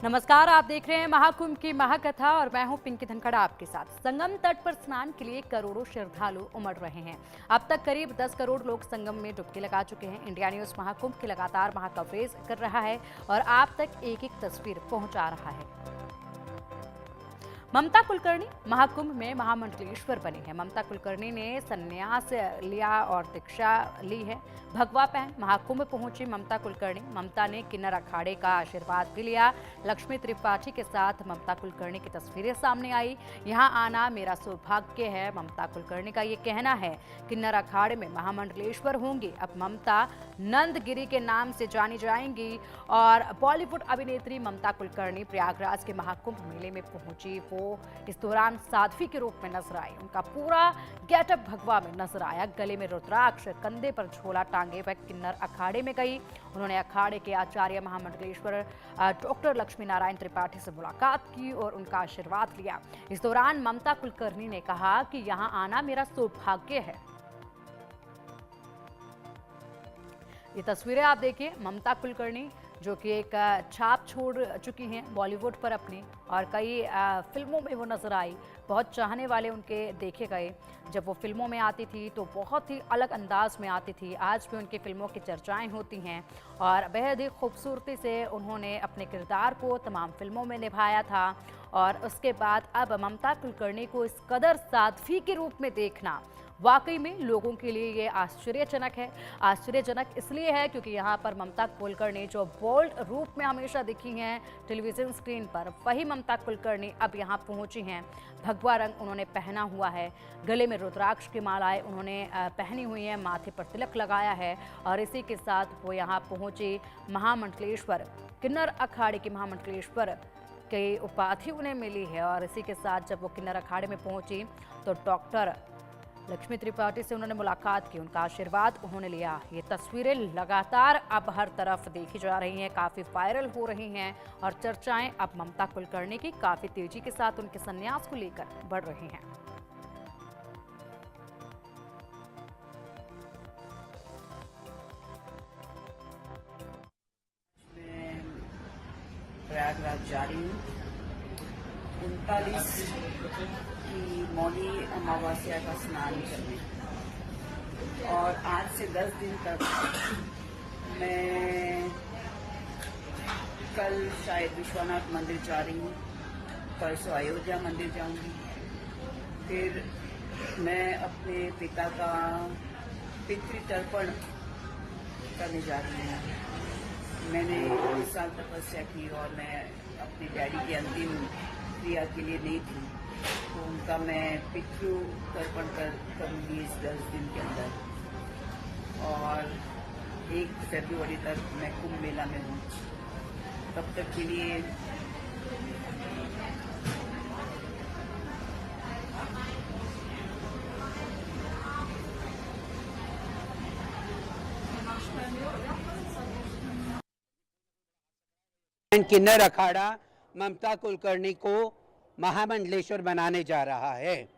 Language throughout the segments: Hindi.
नमस्कार, आप देख रहे हैं महाकुंभ की महाकथा और मैं हूं पिंकी धनखड़ आपके साथ। संगम तट पर स्नान के लिए करोड़ों श्रद्धालु उमड़ रहे हैं। अब तक करीब 10 करोड़ लोग संगम में डुबकी लगा चुके हैं। इंडिया न्यूज महाकुंभ की लगातार महाकवरेज कर रहा है और आप तक एक एक तस्वीर पहुंचा रहा है। ममता कुलकर्णी महाकुंभ में महामंडलेश्वर बनी है। ममता कुलकर्णी ने संन्यास लिया और दीक्षा ली है। भगवा पहन महाकुंभ पहुंची ममता कुलकर्णी। ममता ने किन्नर अखाड़े का आशीर्वाद भी लिया। लक्ष्मी त्रिपाठी के साथ ममता कुलकर्णी की तस्वीरें सामने आई। यहां आना मेरा सौभाग्य है, ममता कुलकर्णी का ये कहना है। किन्नर अखाड़े में महामंडलेश्वर होंगी। अब ममता नंदगिरी के नाम से जानी जाएंगी। और बॉलीवुड अभिनेत्री ममता कुलकर्णी प्रयागराज के महाकुंभ मेले में पहुंची। वो इस दौरान साध्वी के रूप में नजर आई। उनका पूरा गेटअप भगवा में नजर आया। गले में रुद्राक्ष, कंधे पर झोला टांगे वह किन्नर अखाड़े में गई। उन्होंने अखाड़े के आचार्य महामंडलेश्वर डॉक्टर लक्ष्मी नारायण त्रिपाठी से मुलाकात की और उनका आशीर्वाद लिया। इस दौरान ममता कुलकर्णी ने कहा कि यहां आना मेरा सौभाग्य है। ये तस्वीरें आप देखिए, ममता कुलकर्णी जो कि एक छाप छोड़ चुकी हैं बॉलीवुड पर अपनी, और कई फिल्मों में वो नजर आई। बहुत चाहने वाले उनके देखे गए। जब वो फिल्मों में आती थी तो बहुत ही अलग अंदाज में आती थी। आज भी उनकी फिल्मों की चर्चाएं होती हैं और बेहद ही खूबसूरती से उन्होंने अपने किरदार को तमाम फिल्मों में निभाया था। और उसके बाद अब ममता कुलकर्णी को इस कदर साध्वी के रूप में देखना वाकई में लोगों के लिए ये आश्चर्यजनक है। आश्चर्यजनक इसलिए है क्योंकि यहाँ पर ममता कुलकर्णी जो बोल्ड रूप में हमेशा दिखी हैं टेलीविजन स्क्रीन पर, वही ममता कुलकर्णी अब यहाँ पहुँची हैं। भगवा रंग उन्होंने पहना हुआ है। गले में रुद्राक्ष की मालाएं उन्होंने पहनी हुई हैं। माथे पर तिलक लगाया है और इसी के साथ वो यहाँ पहुँची महामंडलेश्वर। किन्नर अखाड़े की महामंडलेश्वर की उपाधि उन्हें मिली है। और इसी के साथ जब वो किन्नर अखाड़े में पहुँची तो डॉक्टर लक्ष्मी त्रिपाठी से उन्होंने मुलाकात की, उनका आशीर्वाद उन्होंने लिया। ये तस्वीरें लगातार अब हर तरफ देखी जा रही हैं, काफ़ी वायरल हो रही हैं और चर्चाएं अब ममता कुलकर्णी की काफ़ी तेजी के साथ उनके संन्यास को लेकर बढ़ रही हैं। मैं प्रयागराज जा रही हूँ 39 की मौनी अमावस्या का स्नान करने, और आज से 10 दिन तक मैं कल शायद विश्वनाथ मंदिर जा रही हूँ, परसों अयोध्या मंदिर जाऊंगी। फिर मैं अपने पिता का पितृतर्पण करने जा रही हूँ। मैंने इस साल तपस्या की और मैं अपने डैडी की अंतिम क्रिया के लिए नहीं थी, तो उनका मैं पितृ तर्पण करूँगी इस 10 दिन के अंदर। और 1 फरवरी तक मैं कुंभ मेला में हूँ। तब तक के लिए किन्नर अखाड़ा ममता कुलकर्णी को महामंडलेश्वर बनाने जा रहा है।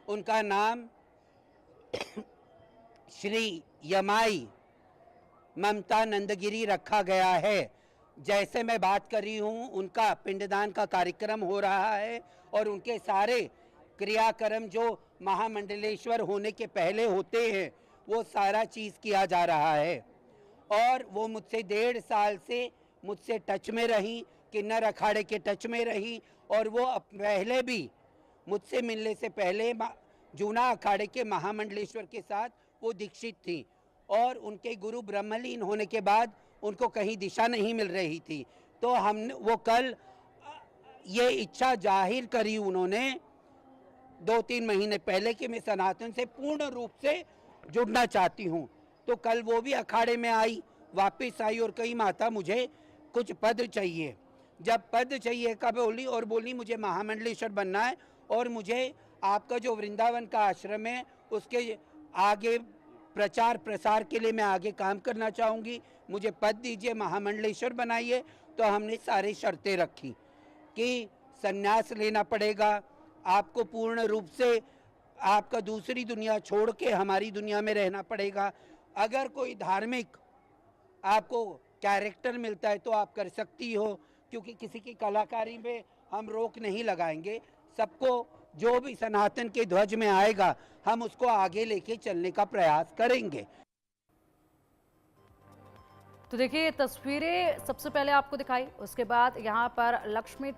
उनका नाम श्री यमाई ममता नंदगिरी रखा गया है। जैसे मैं बात कर रही हूँ, उनका पिंडदान का कार्यक्रम हो रहा है और उनके सारे क्रियाक्रम जो महामंडलेश्वर होने के पहले होते हैं वो सारा चीज़ किया जा रहा है। और वो मुझसे 1.5 साल से मुझसे टच में रही, किन्नर अखाड़े के टच में रही। और वो पहले भी मुझसे मिलने से पहले जूना अखाड़े के महामंडलेश्वर के साथ वो दीक्षित थी। और उनके गुरु ब्रह्मलीन होने के बाद उनको कहीं दिशा नहीं मिल रही थी, तो हमने वो कल ये इच्छा जाहिर करी उन्होंने 2-3 महीने पहले कि मैं सनातन से पूर्ण रूप से जुड़ना चाहती हूँ। तो कल वो भी अखाड़े में आई, वापस आई और कही माता मुझे कुछ पद चाहिए। जब पद चाहिए का बोली और बोली मुझे महामंडलेश्वर बनना है और मुझे आपका जो वृंदावन का आश्रम है उसके आगे प्रचार प्रसार के लिए मैं आगे काम करना चाहूँगी, मुझे पद दीजिए, महामंडलेश्वर बनाइए। तो हमने सारी शर्तें रखी कि संन्यास लेना पड़ेगा, आपको पूर्ण रूप से आपका दूसरी दुनिया छोड़ के हमारी दुनिया में रहना पड़ेगा। अगर कोई धार्मिक आपको कैरेक्टर मिलता है तो आप कर सकती हो, क्योंकि किसी की कलाकारी में हम रोक नहीं लगाएंगे। सबको जो भी सनातन के ध्वज में आएगा हम उसको आगे लेके चलने का प्रयास करेंगे। तो देखिए तस्वीरें सबसे पहले आपको दिखाई, उसके बाद यहाँ पर लक्ष्मी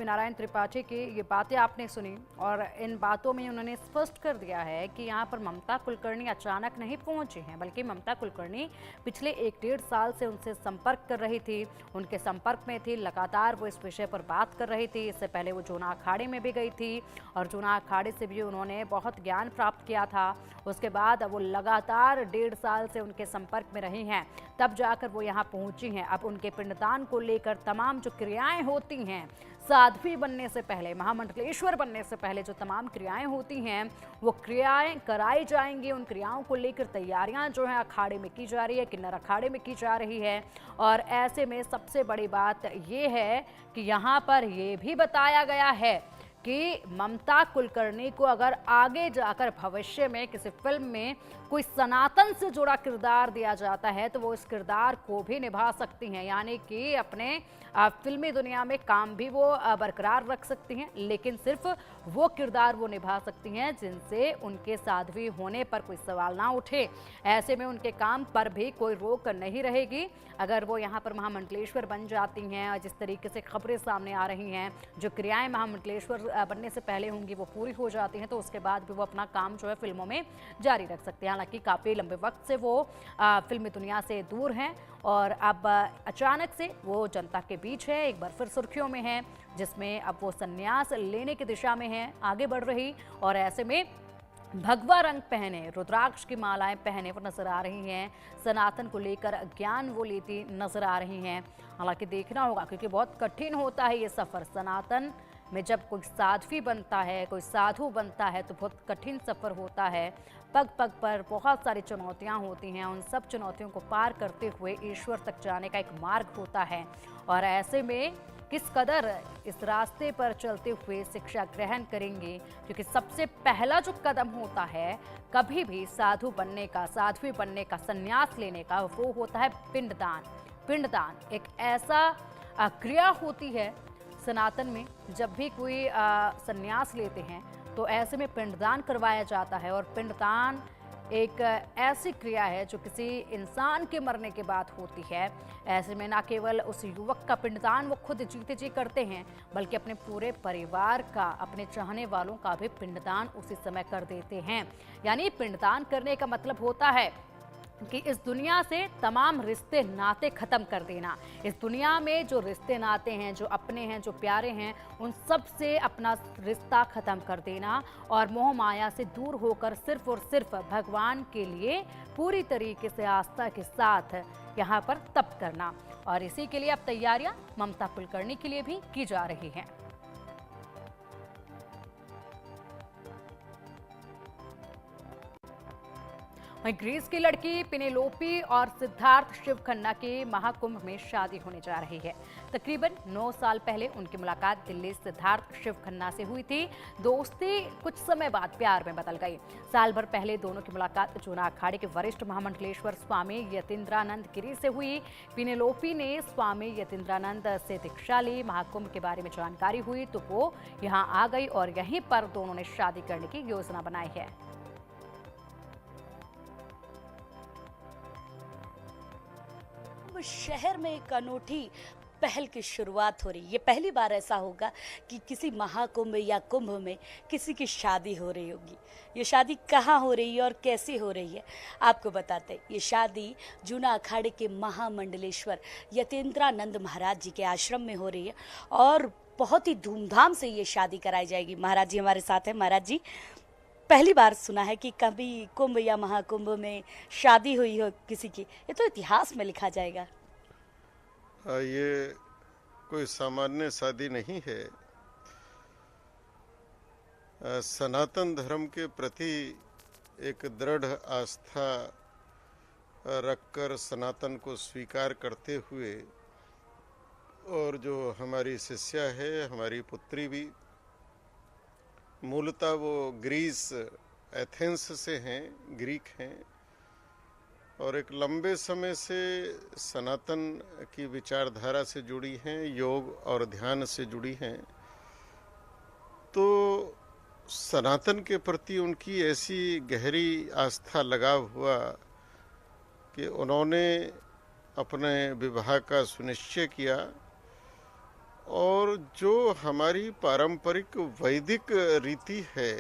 नारायण त्रिपाठी की ये बातें आपने सुनी और इन बातों में उन्होंने स्पष्ट कर दिया है कि यहाँ पर ममता कुलकर्णी अचानक नहीं पहुंची हैं, बल्कि ममता कुलकर्णी पिछले 1-1.5 साल से उनसे संपर्क कर रही थी, उनके संपर्क में थी, लगातार वो इस विषय पर बात कर रही थी। इससे पहले वो जूना अखाड़े में भी गई थी और जूना अखाड़े से भी उन्होंने बहुत ज्ञान प्राप्त किया था। उसके बाद वो लगातार 1.5 साल से उनके संपर्क में रही हैं, तब जाकर वो यहाँ पहुंची हैं। अब उनके पिंडदान को लेकर तमाम जो क्रियाएं होती हैं, साध्वी बनने से पहले, महामंडलेश्वर बनने से पहले जो तमाम क्रियाएं होती हैं वो क्रियाएं कराई जाएंगी। उन क्रियाओं को लेकर तैयारियां जो है अखाड़े में की जा रही है, किन्नर अखाड़े में की जा रही है। और ऐसे में सबसे बड़ी बात ये है कि यहाँ पर ये भी बताया गया है कि ममता कुलकर्णी को अगर आगे जाकर भविष्य में किसी फिल्म में कोई सनातन से जुड़ा किरदार दिया जाता है तो वो इस किरदार को भी निभा सकती हैं, यानी कि अपने फिल्मी दुनिया में काम भी वो बरकरार रख सकती हैं, लेकिन सिर्फ वो किरदार वो निभा सकती हैं जिनसे उनके साध्वी होने पर कोई सवाल ना उठे। ऐसे में उनके काम पर भी कोई रोक नहीं रहेगी। अगर वो यहाँ पर महामंडलेश्वर बन जाती हैं और जिस तरीके से खबरें सामने आ रही हैं, जो क्रियाएं महामंडलेश्वर बनने से पहले होंगी वो पूरी हो जाती हैं, तो उसके बाद भी वो अपना काम जो है फिल्मों में जारी रख सकते हैं। हालांकि काफ़ी लंबे वक्त से वो फिल्मी दुनिया से दूर हैं और अब अचानक से वो जनता के बीच है, एक बार फिर सुर्खियों में है, जिसमें अब वो संन्यास लेने की दिशा में है आगे बढ़ रही। और ऐसे में भगवा रंग पहने, रुद्राक्ष की मालाएं पहने वो नजर आ रही हैं, सनातन को लेकर ज्ञान वो लेती नजर आ रही हैं। हालांकि देखना होगा, क्योंकि बहुत कठिन होता है ये सफ़र। सनातन में जब कोई साध्वी बनता है, कोई साधु बनता है तो बहुत कठिन सफ़र होता है। पग पग पर बहुत सारी चुनौतियां होती हैं, उन सब चुनौतियों को पार करते हुए ईश्वर तक जाने का एक मार्ग होता है। और ऐसे में किस कदर इस रास्ते पर चलते हुए शिक्षा ग्रहण करेंगे, क्योंकि सबसे पहला जो कदम होता है कभी भी साधु बनने का, साध्वी बनने का, संन्यास लेने का, वो होता है पिंडदान। पिंडदान एक ऐसा क्रिया होती है सनातन में, जब भी कोई संन्यास लेते हैं तो ऐसे में पिंडदान करवाया जाता है। और पिंडदान एक ऐसी क्रिया है जो किसी इंसान के मरने के बाद होती है। ऐसे में ना केवल उस युवक का पिंडदान वो खुद जीते जी करते हैं, बल्कि अपने पूरे परिवार का, अपने चाहने वालों का भी पिंडदान उसी समय कर देते हैं। यानी पिंडदान करने का मतलब होता है कि इस दुनिया से तमाम रिश्ते नाते खत्म कर देना। इस दुनिया में जो रिश्ते नाते हैं, जो अपने हैं, जो प्यारे हैं, उन सब से अपना रिश्ता खत्म कर देना और मोह माया से दूर होकर सिर्फ और सिर्फ भगवान के लिए पूरी तरीके से आस्था के साथ यहाँ पर तप करना। और इसी के लिए अब तैयारियां ममता कुलकर्णी के लिए भी की जा रही हैं। वहीं ग्रीस की लड़की पेनेलोपी और सिद्धार्थ शिव खन्ना की महाकुंभ में शादी होने जा रही है। तकरीबन 9 साल पहले उनकी मुलाकात दिल्ली सिद्धार्थ शिव खन्ना से हुई थी। दोस्ती कुछ समय बाद प्यार में बदल गई। साल भर पहले दोनों की मुलाकात जूना अखाड़े के वरिष्ठ महामंडलेश्वर स्वामी यतीन्द्रानंद गिरी से हुई। पेनेलोपी ने स्वामी यतीन्द्रानंद से दीक्षा ली। महाकुंभ के बारे में जानकारी हुई तो वो यहाँ आ गई और यहीं पर दोनों ने शादी करने की योजना बनाई है। शहर में एक अनूठी पहल की शुरुआत हो रही है। ये पहली बार ऐसा होगा कि किसी महाकुंभ या कुंभ में किसी की शादी हो रही होगी। ये शादी कहाँ हो रही है और कैसे हो रही है आपको बताते हैं। ये शादी जूना अखाड़े के महामंडलेश्वर यतीन्द्रानंद महाराज जी के आश्रम में हो रही है और बहुत ही धूमधाम से ये शादी कराई जाएगी। महाराज जी हमारे साथ हैं। महाराज जी, पहली बार सुना है कि कभी कुंभ या महाकुंभ में शादी हुई हो किसी की, ये तो इतिहास में लिखा जाएगा। ये कोई सामान्य शादी नहीं है। सनातन धर्म के प्रति एक दृढ़ आस्था रखकर सनातन को स्वीकार करते हुए, और जो हमारी शिष्या है, हमारी पुत्री भी मूलतः वो ग्रीस एथेंस से हैं, ग्रीक हैं, और एक लंबे समय से सनातन की विचारधारा से जुड़ी हैं, योग और ध्यान से जुड़ी हैं। तो सनातन के प्रति उनकी ऐसी गहरी आस्था लगाव हुआ कि उन्होंने अपने विवाह का सुनिश्चय किया और जो हमारी पारंपरिक वैदिक रीति है,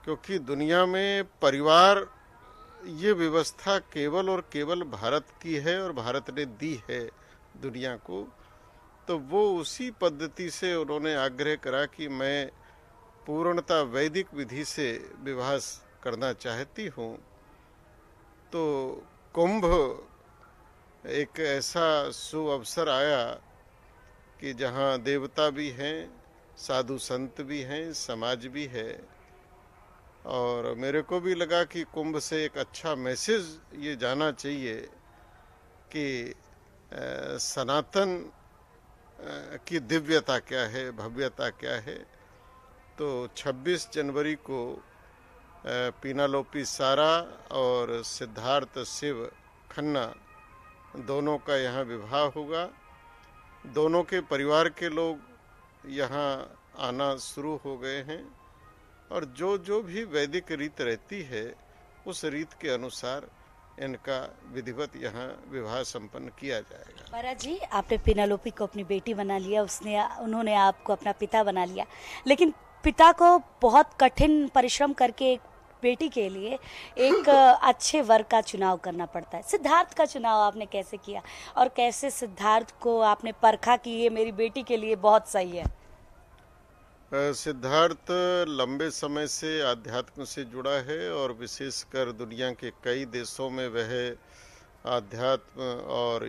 क्योंकि दुनिया में परिवार ये व्यवस्था केवल और केवल भारत की है और भारत ने दी है दुनिया को, तो वो उसी पद्धति से उन्होंने आग्रह करा कि मैं पूर्णतः वैदिक विधि से विवाह करना चाहती हूँ। तो कुंभ एक ऐसा शुभ अवसर आया कि जहाँ देवता भी हैं, साधु संत भी हैं, समाज भी है, और मेरे को भी लगा कि कुंभ से एक अच्छा मैसेज ये जाना चाहिए कि सनातन की दिव्यता क्या है, भव्यता क्या है। तो 26 जनवरी को पीनालोपी सारा और सिद्धार्थ शिव खन्ना दोनों का यहाँ विवाह होगा। दोनों के परिवार के लोग यहाँ आना शुरू हो गए हैं और जो जो भी वैदिक रीत रहती है उस रीत के अनुसार इनका विधिवत यहाँ विवाह संपन्न किया जाएगा। महाराज जी, आपने पिनालोपी को अपनी बेटी बना लिया, उन्होंने आपको अपना पिता बना लिया, लेकिन पिता को बहुत कठिन परिश्रम करके एक बेटी के लिए एक अच्छे वर का चुनाव करना पड़ता है। सिद्धार्थ का चुनाव आपने कैसे किया और कैसे सिद्धार्थ को आपने परखा कि ये मेरी बेटी के लिए बहुत सही है? सिद्धार्थ लंबे समय से आध्यात्म से जुड़ा है और विशेषकर दुनिया के कई देशों में वह आध्यात्म और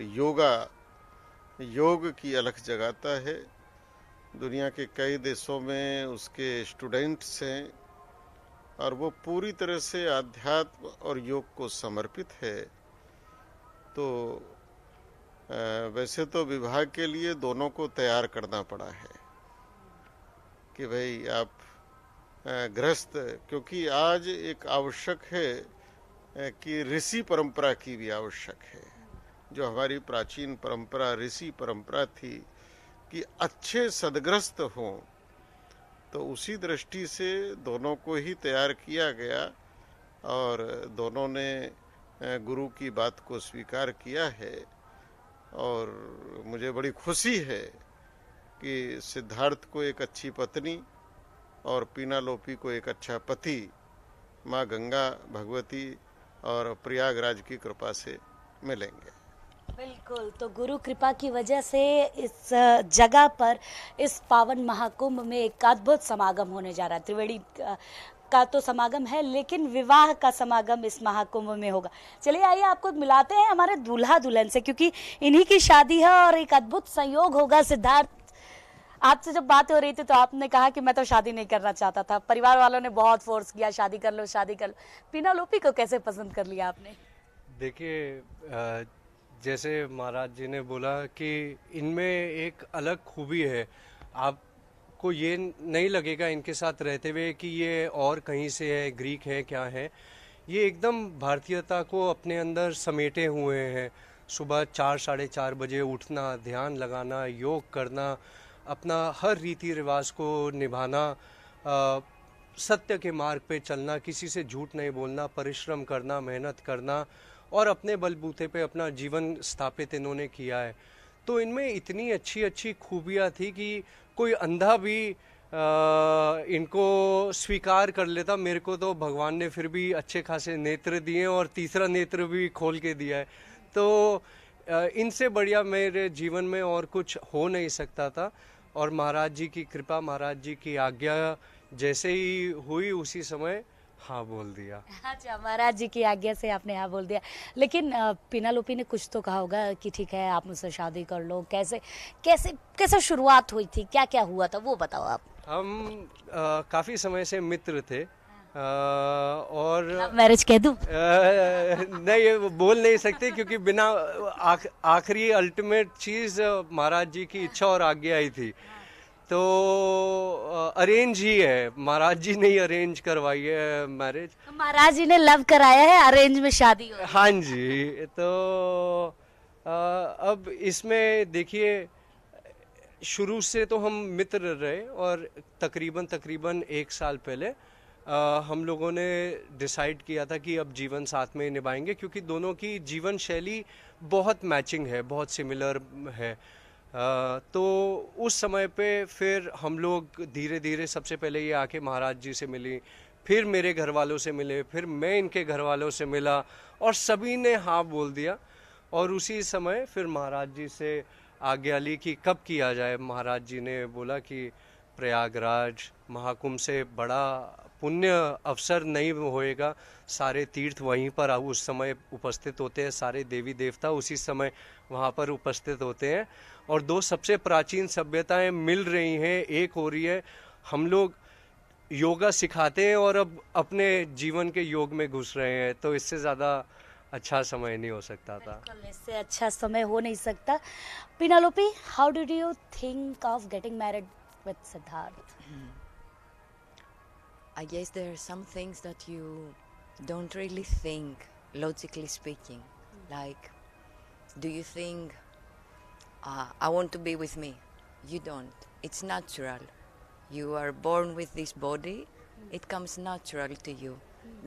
योग की अलख जगाता है। दुनिया के कई देशों में उसके स्टूडेंट्स हैं और वो पूरी तरह से आध्यात्म और योग को समर्पित है। तो वैसे तो विवाह के लिए दोनों को तैयार करना पड़ा है कि भाई आप गृहस्थ, क्योंकि आज एक आवश्यक है कि ऋषि परंपरा की भी आवश्यक है। जो हमारी प्राचीन परंपरा ऋषि परंपरा थी कि अच्छे सदग्रस्त हों, तो उसी दृष्टि से दोनों को ही तैयार किया गया और दोनों ने गुरु की बात को स्वीकार किया है। और मुझे बड़ी खुशी है कि सिद्धार्थ को एक अच्छी पत्नी और पीनालोपी को एक अच्छा पति माँ गंगा भगवती और प्रयागराज की कृपा से मिलेंगे। बिल्कुल, तो गुरु कृपा की वजह से इस जगह पर इस पावन महाकुंभ में एक अद्भुत समागम होने जा रहा है। त्रिवेणी का तो समागम है, लेकिन विवाह का समागम इस महाकुंभ में होगा। चलिए आइए आपको मिलाते हैं हमारे दूल्हा दुल्हन से, क्योंकि इन्हीं की शादी है और एक अद्भुत संयोग होगा। सिद्धार्थ, आपसे जब बात हो रही थी तो आपने कहा कि मैं तो शादी नहीं करना चाहता था, परिवार वालों ने बहुत फोर्स किया शादी कर लो शादी कर लो। पीनालोपी को कैसे पसंद कर लिया आपने? देखिए, जैसे महाराज जी ने बोला कि इनमें एक अलग खूबी है। आपको ये नहीं लगेगा इनके साथ रहते हुए कि ये और कहीं से है, ग्रीक है, क्या है। ये एकदम भारतीयता को अपने अंदर समेटे हुए हैं। सुबह 4 साढ़े 4 बजे उठना, ध्यान लगाना, योग करना, अपना हर रीति रिवाज को निभाना, सत्य के मार्ग पे चलना, किसी से झूठ नहीं बोलना, परिश्रम करना, मेहनत करना और अपने बलबूते पे अपना जीवन स्थापित इन्होंने किया है। तो इनमें इतनी अच्छी अच्छी खूबियाँ थी कि कोई अंधा भी इनको स्वीकार कर लेता। मेरे को तो भगवान ने फिर भी अच्छे खासे नेत्र दिए और तीसरा नेत्र भी खोल के दिया है। तो इनसे बढ़िया मेरे जीवन में और कुछ हो नहीं सकता था। और महाराज जी की कृपा, महाराज जी की आज्ञा जैसे ही हुई उसी समय हाँ बोल दिया। अच्छा, महाराज जी की आज्ञा से आपने हाँ बोल दिया। लेकिन पीनालोपी ने कुछ तो कहा होगा कि ठीक है आप मुझसे शादी कर लो। कैसे कैसे कैसे शुरुआत हुई थी, क्या क्या हुआ था, वो बताओ आप। हम काफ़ी समय से मित्र थे और मैरिज कह दूं? नहीं, ये बोल नहीं सकते क्योंकि बिना आखिरी अल्टीमेट चीज़ महाराज जी की इच्छा और आज्ञा ही थी। तो अरेंज ही है, महाराज जी ने ही अरेंज करवाई है मैरिज। तो महाराज जी ने लव कराया है, अरेंज में शादी हो रही है। हाँ जी। तो अब इसमें देखिए, शुरू से तो हम मित्र रहे और तकरीबन 1 साल पहले हम लोगों ने डिसाइड किया था कि अब जीवन साथ में निभाएंगे, क्योंकि दोनों की जीवन शैली बहुत मैचिंग है, बहुत सिमिलर है। तो उस समय पे फिर हम लोग धीरे धीरे, सबसे पहले ये आके महाराज जी से मिली, फिर मेरे घर वालों से मिले, फिर मैं इनके घर वालों से मिला और सभी ने हाँ बोल दिया। और उसी समय फिर महाराज जी से आज्ञा ली कि कब किया जाए। महाराज जी ने बोला कि प्रयागराज महाकुंभ से बड़ा पुण्य अवसर नहीं होएगा, सारे तीर्थ वहीं पर उस समय उपस्थित होते हैं, सारे देवी देवता उसी समय वहाँ पर उपस्थित होते हैं और 2 सबसे प्राचीन सभ्यताएं मिल रही हैं, एक हो रही है। हम लोग योगा सिखाते हैं और अब अपने जीवन के योग में घुस रहे हैं, तो इससे ज़्यादा अच्छा समय नहीं हो सकता था। बिल्कुल, इससे अच्छा समय हो नहीं सकता। Penelope, how did you think of getting married with Siddharth? I guess there are some things that you don't really think, logically speaking. Like, do you think, I want to be with me? You don't. It's natural. You are born with this body. It comes natural to you.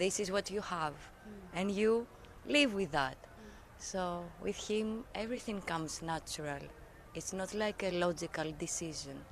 This is what you have. And you live with that. So with him, everything comes natural. It's not like a logical decision.